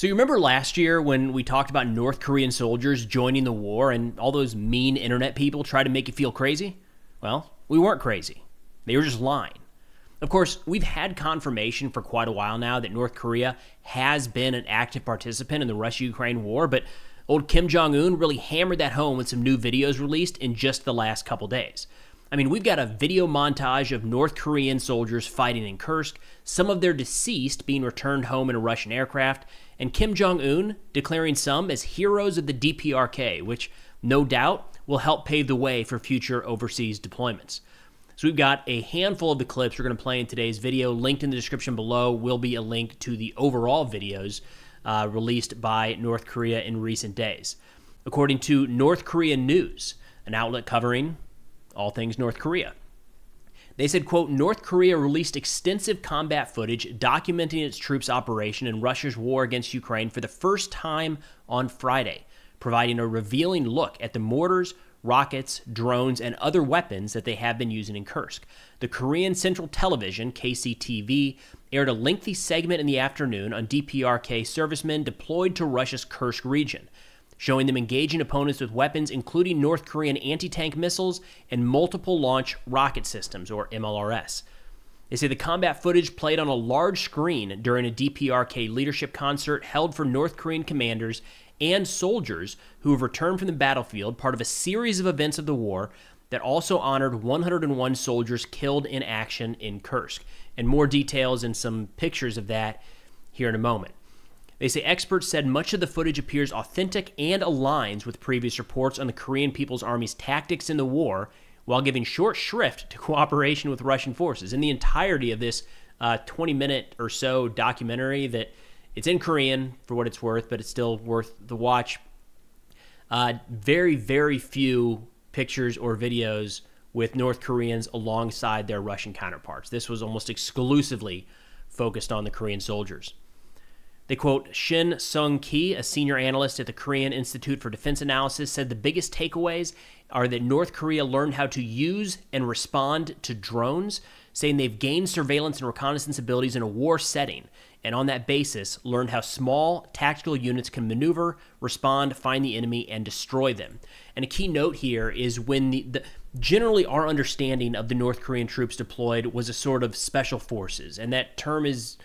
So you remember last year when we talked about North Korean soldiers joining the war and all those mean internet people tried to make you feel crazy? Well, we weren't crazy. They were just lying. Of course, we've had confirmation for quite a while now that North Korea has been an active participant in the Russia-Ukraine war, but old Kim Jong-un really hammered that home with some new videos released in just the last couple days. I mean, we've got a video montage of North Korean soldiers fighting in Kursk, some of their deceased being returned home in a Russian aircraft, and Kim Jong-un declaring some as heroes of the DPRK, which no doubt will help pave the way for future overseas deployments. So we've got a handful of the clips we're going to play in today's video. Linked in the description below will be a link to the overall videos released by North Korea in recent days. According to North Korean News, an outlet covering all things North Korea, they said, quote, North Korea released extensive combat footage documenting its troops' operation in Russia's war against Ukraine for the first time on Friday, providing a revealing look at the mortars, rockets, drones, and other weapons that they have been using in Kursk. The Korean Central Television, KCTV, aired a lengthy segment in the afternoon on DPRK servicemen deployed to Russia's Kursk region, showing them engaging opponents with weapons including North Korean anti-tank missiles and multiple launch rocket systems, or MLRS. They say the combat footage played on a large screen during a DPRK leadership concert held for North Korean commanders and soldiers who have returned from the battlefield, part of a series of events of the war that also honored 101 soldiers killed in action in Kursk. And more details and some pictures of that here in a moment. They say experts said much of the footage appears authentic and aligns with previous reports on the Korean People's Army's tactics in the war, while giving short shrift to cooperation with Russian forces. In the entirety of this 20-minute or so documentary, that it's in Korean for what it's worth, but it's still worth the watch. Very, very few pictures or videos with North Koreans alongside their Russian counterparts. This was almost exclusively focused on the Korean soldiers. They quote Shin Sung-ki, a senior analyst at the Korean Institute for Defense Analysis, said the biggest takeaways are that North Korea learned how to use and respond to drones, saying they've gained surveillance and reconnaissance abilities in a war setting, and on that basis learned how small tactical units can maneuver, respond, find the enemy, and destroy them. And a key note here is when generally our understanding of the North Korean troops deployed was a sort of special forces, and that term is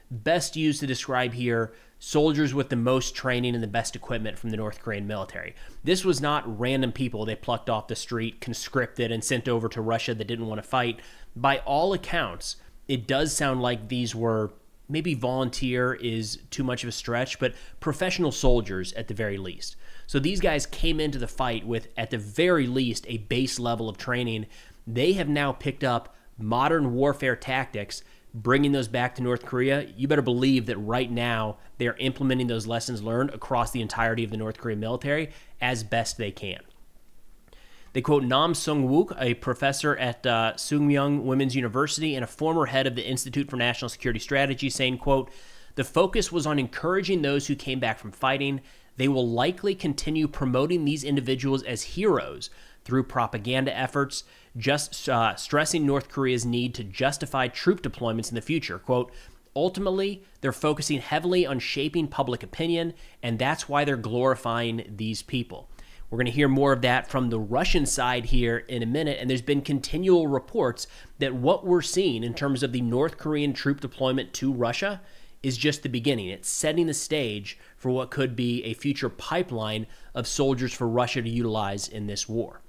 best used to describe here soldiers with the most training and the best equipment from the North Korean military. This was not random people they plucked off the street, conscripted, and sent over to Russia that didn't want to fight. By all accounts, it does sound like these were, maybe volunteer is too much of a stretch, but professional soldiers at the very least. So these guys came into the fight with, at the very least, a base level of training. They have now picked up modern warfare tactics, bringing those back to North Korea. You better believe that right now they're implementing those lessons learned across the entirety of the North Korean military as best they can. They quote Nam Sung-wook, a professor at Sungmyung Women's University and a former head of the Institute for National Security Strategy, saying, quote, the focus was on encouraging those who came back from fighting. They will likely continue promoting these individuals as heroes through propaganda efforts, just stressing North Korea's need to justify troop deployments in the future. Quote, ultimately, they're focusing heavily on shaping public opinion, and that's why they're glorifying these people. We're going to hear more of that from the Russian side here in a minute, and there's been continual reports that what we're seeing in terms of the North Korean troop deployment to Russia is just the beginning. It's setting the stage for what could be a future pipeline of soldiers for Russia to utilize in this war.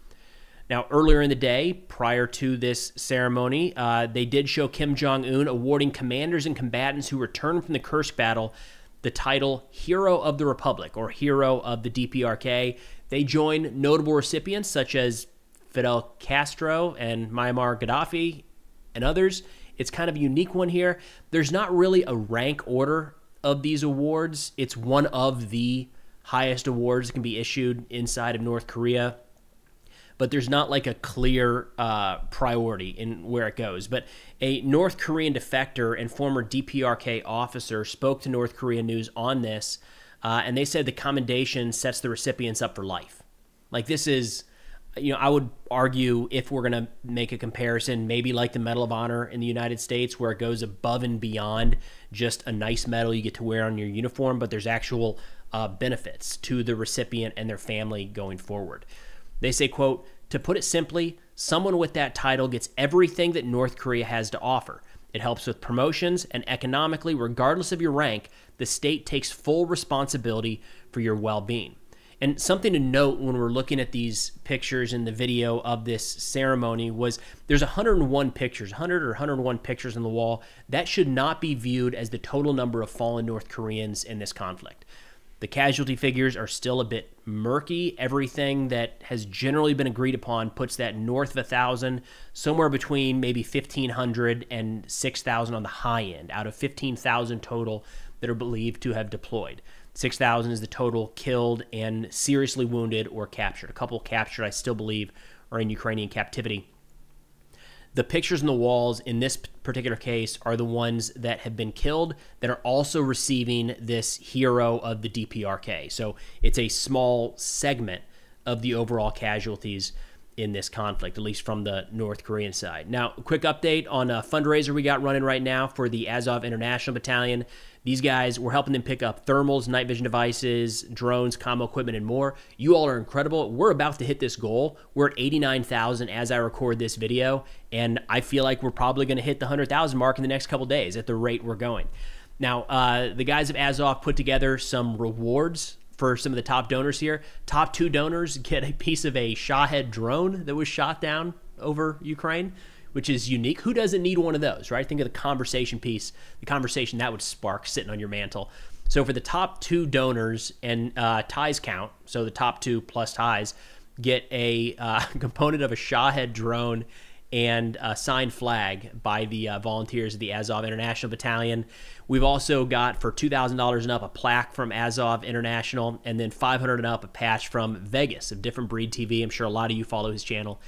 Now, earlier in the day, prior to this ceremony, they did show Kim Jong-un awarding commanders and combatants who returned from the Kursk battle the title Hero of the Republic, or Hero of the DPRK. They joined notable recipients such as Fidel Castro and Muammar Gaddafi and others. It's kind of a unique one here. There's not really a rank order of these awards. It's one of the highest awards that can be issued inside of North Korea, but there's not like a clear priority in where it goes. But a North Korean defector and former DPRK officer spoke to North Korean News on this, and they said the commendation sets the recipients up for life. Like, this is, I would argue, if we're going to make a comparison, maybe like the Medal of Honor in the United States, where it goes above and beyond just a nice medal you get to wear on your uniform, but there's actual benefits to the recipient and their family going forward. They say, quote, "To put it simply, someone with that title gets everything that North Korea has to offer. It helps with promotions, and economically, regardless of your rank, the state takes full responsibility for your well-being." And something to note when we're looking at these pictures in the video of this ceremony was there's 101 pictures, 100 or 101 pictures on the wall. That should not be viewed as the total number of fallen North Koreans in this conflict. The casualty figures are still a bit murky. Everything that has generally been agreed upon puts that north of 1,000, somewhere between maybe 1,500 and 6,000 on the high end, out of 15,000 total that are believed to have deployed. 6,000 is the total killed and seriously wounded or captured. A couple captured, I still believe, are in Ukrainian captivity. The pictures on the walls in this particular case are the ones that have been killed that are also receiving this hero of the DPRK. So it's a small segment of the overall casualties in this conflict, at least from the North Korean side. Now, a quick update on a fundraiser we got running right now for the Azov International Battalion. These guys, we're helping them pick up thermals, night vision devices, drones, commo equipment, and more. You all are incredible. We're about to hit this goal. We're at 89,000 as I record this video, and I feel like we're probably going to hit the 100,000 mark in the next couple days at the rate we're going. Now, the guys of Azov put together some rewards for some of the top donors here. Top 2 donors get a piece of a Shahed drone that was shot down over Ukraine, which is unique. Who doesn't need one of those, right? Think of the conversation piece, the conversation that would spark sitting on your mantle. So for the top 2 donors and ties count, so the top 2 plus ties, get a component of a Shahed drone and a signed flag by the volunteers of the Azov International Battalion. We've also got, for $2,000 and up, a plaque from Azov International, and then $500 and up, a patch from Vegas of Different Breed TV. I'm sure a lot of you follow his channel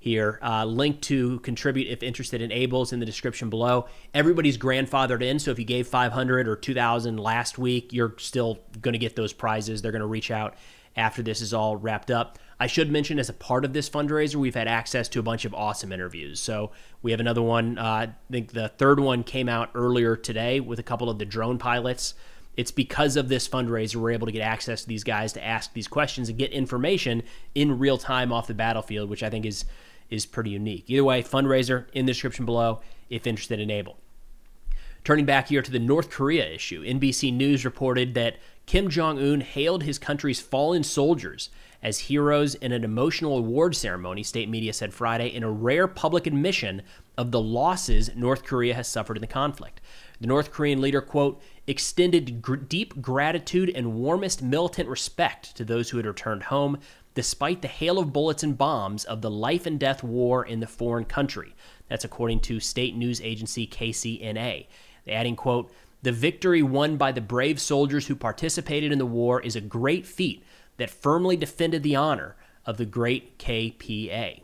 here. Link to contribute if interested and able is in the description below. Everybody's grandfathered in, so if you gave $500 or $2,000 last week, you're still going to get those prizes. They're going to reach out after this is all wrapped up. I should mention, as a part of this fundraiser, we've had access to a bunch of awesome interviews. So we have another one. I think the third one came out earlier today with a couple of the drone pilots. It's because of this fundraiser we're able to get access to these guys to ask these questions and get information in real time off the battlefield, which I think is pretty unique. Either way, fundraiser in the description below if interested and able. Turning back here to the North Korea issue, NBC News reported that Kim Jong-un hailed his country's fallen soldiers as heroes in an emotional award ceremony, state media said Friday, in a rare public admission of the losses North Korea has suffered in the conflict. The North Korean leader, quote, extended deep gratitude and warmest militant respect to those who had returned home, despite the hail of bullets and bombs of the life and death war in the foreign country. That's according to state news agency KCNA. Adding, quote, the victory won by the brave soldiers who participated in the war is a great feat that firmly defended the honor of the great KPA.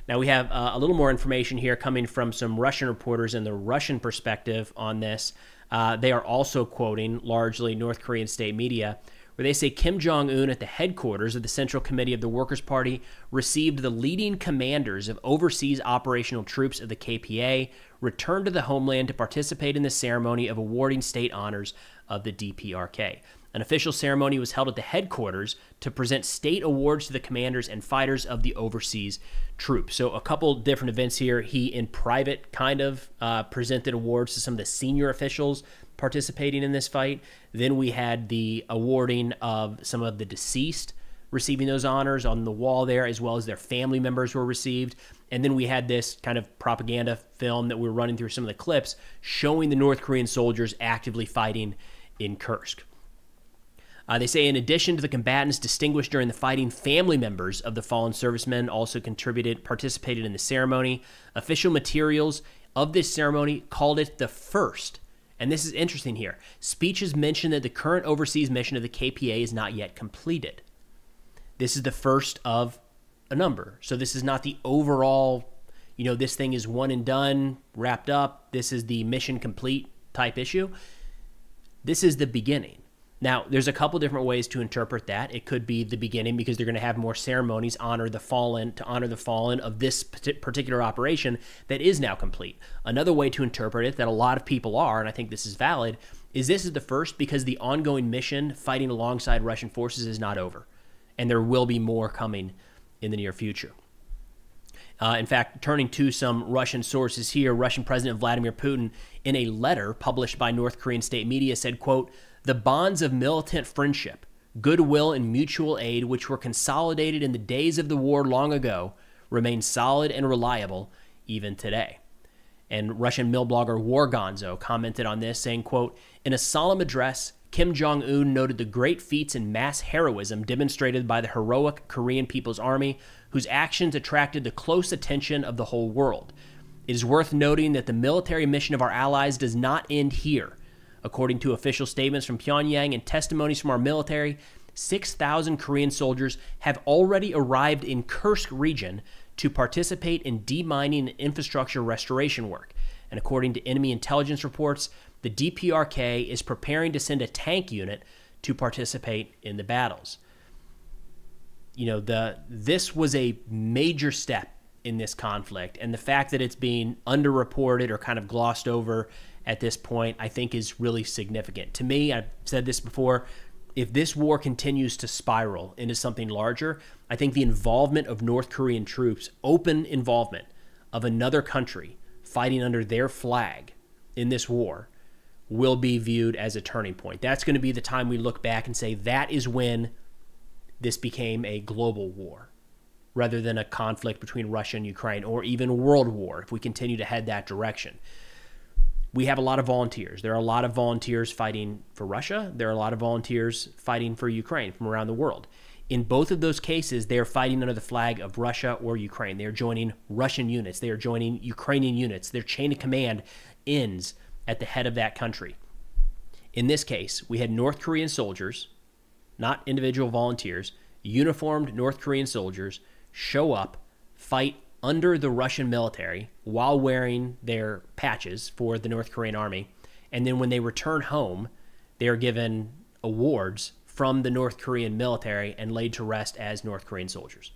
Now, we have a little more information here coming from some Russian reporters and the Russian perspective on this. They are also quoting largely North Korean state media, where they say Kim Jong-un at the headquarters of the Central Committee of the Workers' Party received the leading commanders of overseas operational troops of the KPA, returned to the homeland to participate in the ceremony of awarding state honors of the DPRK. An official ceremony was held at the headquarters to present state awards to the commanders and fighters of the overseas troops. So a couple different events here. He, in private, kind of presented awards to some of the senior officials participating in this fight. Then we had the awarding of some of the deceased receiving those honors on the wall there, as well as their family members were received. And then we had this kind of propaganda film that we were running through some of the clips showing the North Korean soldiers actively fighting in Kursk. They say in addition to the combatants distinguished during the fighting, family members of the fallen servicemen also participated in the ceremony. Official materials of this ceremony called it the first. And this is interesting here. Speeches mention that the current overseas mission of the KPA is not yet completed. This is the first of a number. So this is not the overall, this thing is one and done, wrapped up. This is the mission complete type issue. This is the beginning. Now, there's a couple different ways to interpret that. It could be the beginning because they're going to have more ceremonies to honor the fallen of this particular operation that is now complete. Another way to interpret it that a lot of people are, and I think this is valid, is this is the first because the ongoing mission fighting alongside Russian forces is not over, and there will be more coming in the near future. In fact, turning to some Russian sources here, Russian President Vladimir Putin, in a letter published by North Korean state media, said, quote, "The bonds of militant friendship, goodwill, and mutual aid, which were consolidated in the days of the war long ago, remain solid and reliable even today." And Russian mill blogger War Gonzo commented on this, saying, quote, "In a solemn address, Kim Jong-un noted the great feats and mass heroism demonstrated by the heroic Korean People's Army, whose actions attracted the close attention of the whole world. It is worth noting that the military mission of our allies does not end here. According to official statements from Pyongyang and testimonies from our military, 6,000 Korean soldiers have already arrived in Kursk region to participate in demining and infrastructure restoration work. And according to enemy intelligence reports, the DPRK is preparing to send a tank unit to participate in the battles." You know, this was a major step in this conflict, and the fact that it's being underreported or kind of glossed over at this point, I think is really significant. To me, I've said this before, if this war continues to spiral into something larger, I think the involvement of North Korean troops, open involvement of another country fighting under their flag in this war, will be viewed as a turning point. That's going to be the time we look back and say that is when this became a global war, rather than a conflict between Russia and Ukraine, or even a world war if we continue to head that direction. We have a lot of volunteers. There are a lot of volunteers fighting for Russia. There are a lot of volunteers fighting for Ukraine from around the world. In both of those cases, they are fighting under the flag of Russia or Ukraine. They are joining Russian units. They are joining Ukrainian units. Their chain of command ends at the head of that country. In this case, we had North Korean soldiers, not individual volunteers, uniformed North Korean soldiers show up, fight under the Russian military while wearing their patches for the North Korean army. And then when they return home, they are given awards from the North Korean military and laid to rest as North Korean soldiers.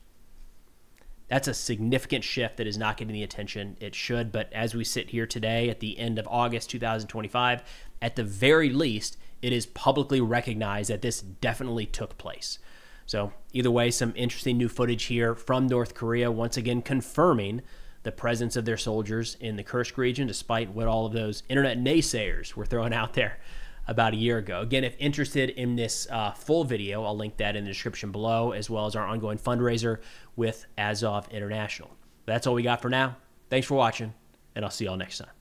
That's a significant shift that is not getting the attention it should. But as we sit here today at the end of August 2025, at the very least, it is publicly recognized that this definitely took place. So either way, some interesting new footage here from North Korea, once again confirming the presence of their soldiers in the Kursk region, despite what all of those internet naysayers were throwing out there about a year ago. Again, if interested in this full video, I'll link that in the description below, as well as our ongoing fundraiser with Azov International. That's all we got for now. Thanks for watching, and I'll see y'all next time.